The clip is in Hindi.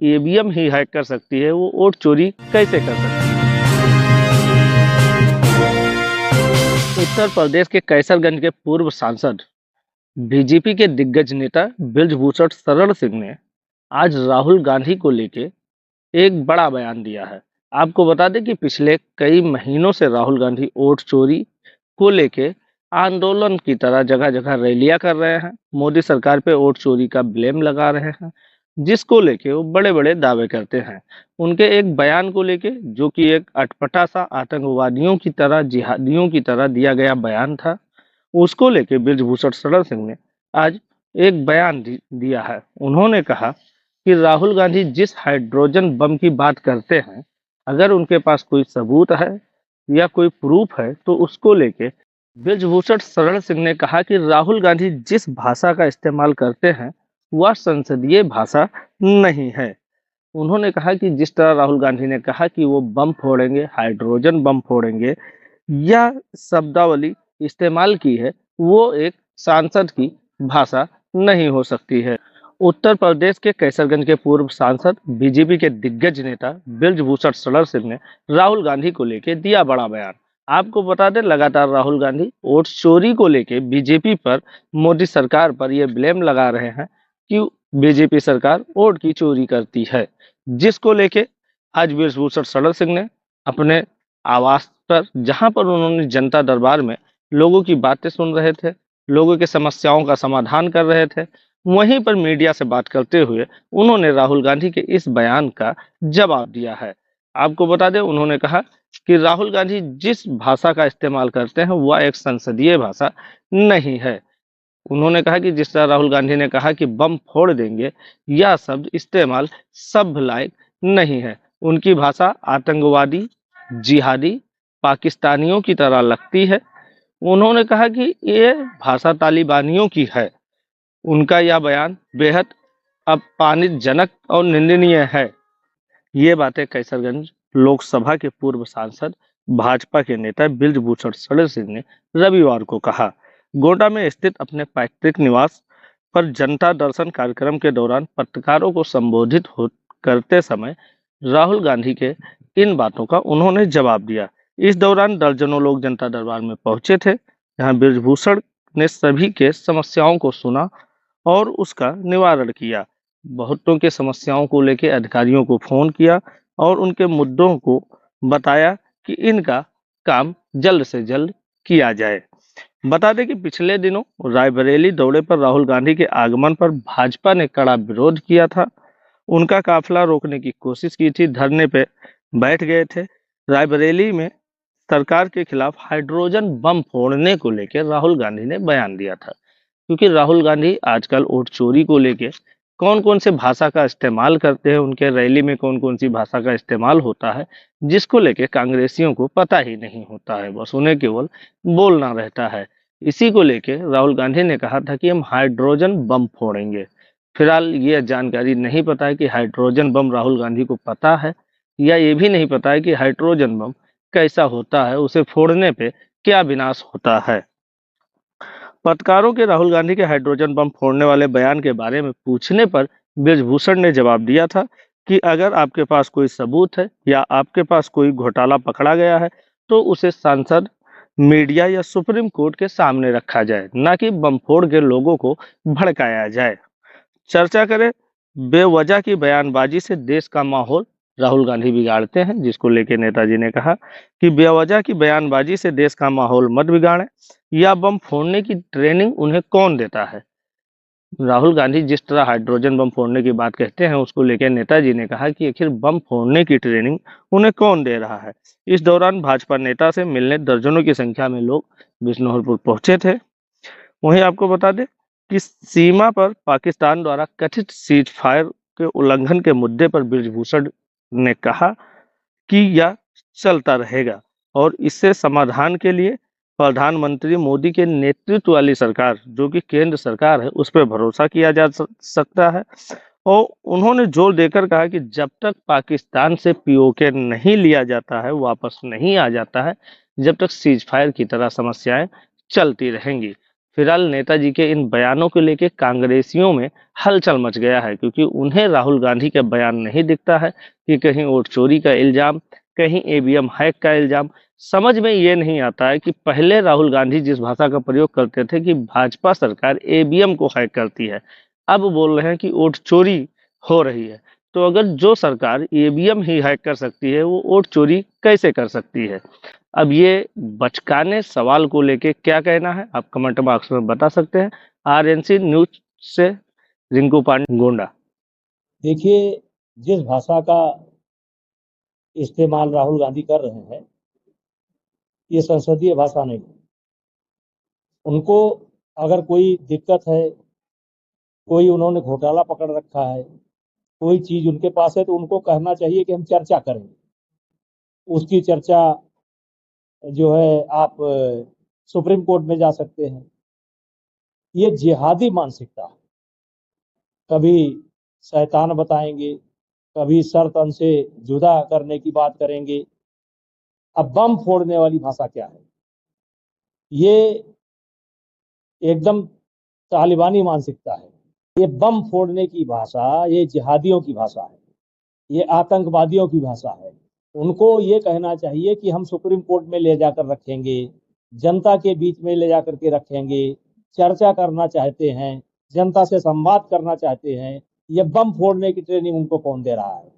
ईवीएम ही हैक कर सकती है, वो वोट चोरी कैसे कर सकती है। उत्तर प्रदेश के कैसरगंज के पूर्व सांसद बीजेपी के दिग्गज नेता ब्रजभूषण शरण सिंह ने आज राहुल गांधी को लेके एक बड़ा बयान दिया है। आपको बता दें कि पिछले कई महीनों से राहुल गांधी वोट चोरी को लेके आंदोलन की तरह जगह जगह रैलियां कर रहे हैं, मोदी सरकार पे वोट चोरी का ब्लेम लगा रहे हैं, जिसको लेके वो बड़े बड़े दावे करते हैं। उनके एक बयान को लेके, जो कि एक अटपटा सा आतंकवादियों की तरह, जिहादियों की तरह दिया गया बयान था, उसको लेके ब्रजभूषण शरण सिंह ने आज एक बयान दिया है। उन्होंने कहा कि राहुल गांधी जिस हाइड्रोजन बम की बात करते हैं, अगर उनके पास कोई सबूत है या कोई प्रूफ है तो उसको लेके ब्रजभूषण शरण सिंह ने कहा कि राहुल गांधी जिस भाषा का इस्तेमाल करते हैं वह संसदीय भाषा नहीं है। उन्होंने कहा कि जिस तरह राहुल गांधी ने कहा कि वो बम फोड़ेंगे, हाइड्रोजन बम फोड़ेंगे, या शब्दावली इस्तेमाल की है, वो एक सांसद की भाषा नहीं हो सकती है। उत्तर प्रदेश के कैसरगंज के पूर्व सांसद बीजेपी के दिग्गज नेता ब्रजभूषण शरण सिंह ने राहुल गांधी को लेकर दिया बड़ा बयान। आपको बता दें, लगातार राहुल गांधी वोट चोरी को लेकर बीजेपी पर, मोदी सरकार पर यह ब्लेम लगा रहे हैं कि बीजेपी सरकार वोट की चोरी करती है, जिसको लेके आज ब्रजभूषण शरण सिंह ने अपने आवास पर, जहां पर उन्होंने जनता दरबार में लोगों की बातें सुन रहे थे, लोगों की समस्याओं का समाधान कर रहे थे, वहीं पर मीडिया से बात करते हुए उन्होंने राहुल गांधी के इस बयान का जवाब दिया है। आपको बता दें, उन्होंने कहा कि राहुल गांधी जिस भाषा का इस्तेमाल करते हैं वह एक संसदीय भाषा नहीं है। उन्होंने कहा कि जिस तरह राहुल गांधी ने कहा कि बम फोड़ देंगे, यह शब्द इस्तेमाल सभ्य लायक नहीं है। उनकी भाषा आतंकवादी, जिहादी, पाकिस्तानियों की तरह लगती है। उन्होंने कहा कि ये भाषा तालिबानियों की है। उनका यह बयान बेहद अपमानजनक और निंदनीय है। ये बातें कैसरगंज लोकसभा के पूर्व सांसद भाजपा के नेता ब्रजभूषण शरण सिंह ने रविवार को कहा। गोंडा में स्थित अपने पैतृक निवास पर जनता दर्शन कार्यक्रम के दौरान पत्रकारों को संबोधित करते समय राहुल गांधी के इन बातों का उन्होंने जवाब दिया। इस दौरान दर्जनों लोग जनता दरबार में पहुंचे थे, जहां ब्रजभूषण ने सभी के समस्याओं को सुना और उसका निवारण किया। बहुतों के समस्याओं को लेकर अधिकारियों को फोन किया और उनके मुद्दों को बताया कि इनका काम जल्द से जल्द किया जाए। बता दें कि पिछले दिनों रायबरेली दौरे पर राहुल गांधी के आगमन पर भाजपा ने कड़ा विरोध किया था। उनका काफिला रोकने की कोशिश की थी, धरने पे बैठ गए थे। रायबरेली में सरकार के खिलाफ हाइड्रोजन बम फोड़ने को लेकर राहुल गांधी ने बयान दिया था, क्योंकि राहुल गांधी आजकल वोट चोरी को लेके कौन कौन से भाषा का इस्तेमाल करते हैं, उनके रैली में कौन कौन सी भाषा का इस्तेमाल होता है, जिसको लेके कांग्रेसियों को पता ही नहीं होता है, बस उन्हें केवल बोलना रहता है। इसी को लेके राहुल गांधी ने कहा था कि हम हाइड्रोजन बम फोड़ेंगे। फिलहाल ये जानकारी नहीं पता है कि हाइड्रोजन बम राहुल गांधी को पता है, या ये भी नहीं पता है कि हाइड्रोजन बम कैसा होता है, उसे फोड़ने पे क्या विनाश होता है। पत्रकारों के राहुल गांधी के हाइड्रोजन बम फोड़ने वाले बयान के बारे में पूछने पर ब्रजभूषण ने जवाब दिया था कि अगर आपके पास कोई सबूत है या आपके पास कोई घोटाला पकड़ा गया है तो उसे सांसद, मीडिया या सुप्रीम कोर्ट के सामने रखा जाए, ना कि बम फोड़ के लोगों को भड़काया जाए। चर्चा करें, बेवजह की बयानबाजी से देश का माहौल राहुल गांधी बिगाड़ते हैं, जिसको लेकर नेताजी ने कहा कि बेवजह की बयानबाजी से देश का माहौल मत बिगाड़ें, या बम फोड़ने की ट्रेनिंग उन्हें कौन देता है। राहुल गांधी जिस तरह हाइड्रोजन बम फोड़ने की बात कहते हैं, उसको लेकर नेताजी ने कहा कि आखिर बम फोड़ने की ट्रेनिंग उन्हें कौन दे रहा है। इस दौरान भाजपा नेता से मिलने दर्जनों की संख्या में लोग बिजनौरपुर पहुंचे थे। वहीं आपको बता दें कि सीमा पर पाकिस्तान द्वारा कथित सीज फायर के उल्लंघन के मुद्दे पर ब्रजभूषण ने कहा कि यह चलता रहेगा और इससे समाधान के लिए प्रधानमंत्री मोदी के नेतृत्व वाली सरकार, जो कि केंद्र सरकार है, उस पर भरोसा किया जा सकता है। और उन्होंने जोर देकर कहा कि जब तक पाकिस्तान से पीओके नहीं लिया जाता है, वापस नहीं आ जाता है, जब तक सीज फायर की तरह समस्याएं चलती रहेंगी। फिलहाल नेताजी के इन बयानों को लेके कांग्रेसियों में हलचल मच गया है, क्योंकि उन्हें राहुल गांधी का बयान नहीं दिखता है कि कहीं वोट चोरी का इल्जाम, कहीं ईवीएम हैक का इल्जाम। समझ में ये नहीं आता है कि पहले राहुल गांधी जिस भाषा का प्रयोग करते थे कि भाजपा सरकार ईवीएम को हैक करती है, अब बोल रहे हैं कि वोट चोरी हो रही है। तो अगर जो सरकार ईवीएम ही हैक कर सकती है, वो वोट चोरी कैसे कर सकती है? अब ये बचकाने सवाल को लेके क्या कहना है, आप कमेंट बॉक्स में बता सकते हैं। आरएनसी न्यूज से रिंकू पांडे, गोंडा। देखिए, जिस भाषा का इस्तेमाल राहुल गांधी कर रहे हैं, ये संसदीय भाषा नहीं। उनको अगर कोई दिक्कत है, कोई उन्होंने घोटाला पकड़ रखा है, कोई चीज उनके पास है, तो उनको कहना चाहिए कि हम चर्चा करेंगे। उसकी चर्चा जो है आप सुप्रीम कोर्ट में जा सकते हैं। ये जिहादी मानसिकता है। कभी शैतान बताएंगे, कभी सर तन से जुदा करने की बात करेंगे। अब बम फोड़ने वाली भाषा क्या है? ये एकदम तालिबानी मानसिकता है। ये बम फोड़ने की भाषा, ये जिहादियों की भाषा है, ये आतंकवादियों की भाषा है। उनको ये कहना चाहिए कि हम सुप्रीम कोर्ट में ले जाकर रखेंगे, जनता के बीच में ले जाकर के रखेंगे, चर्चा करना चाहते हैं, जनता से संवाद करना चाहते हैं। ये बम फोड़ने की ट्रेनिंग उनको कौन दे रहा है?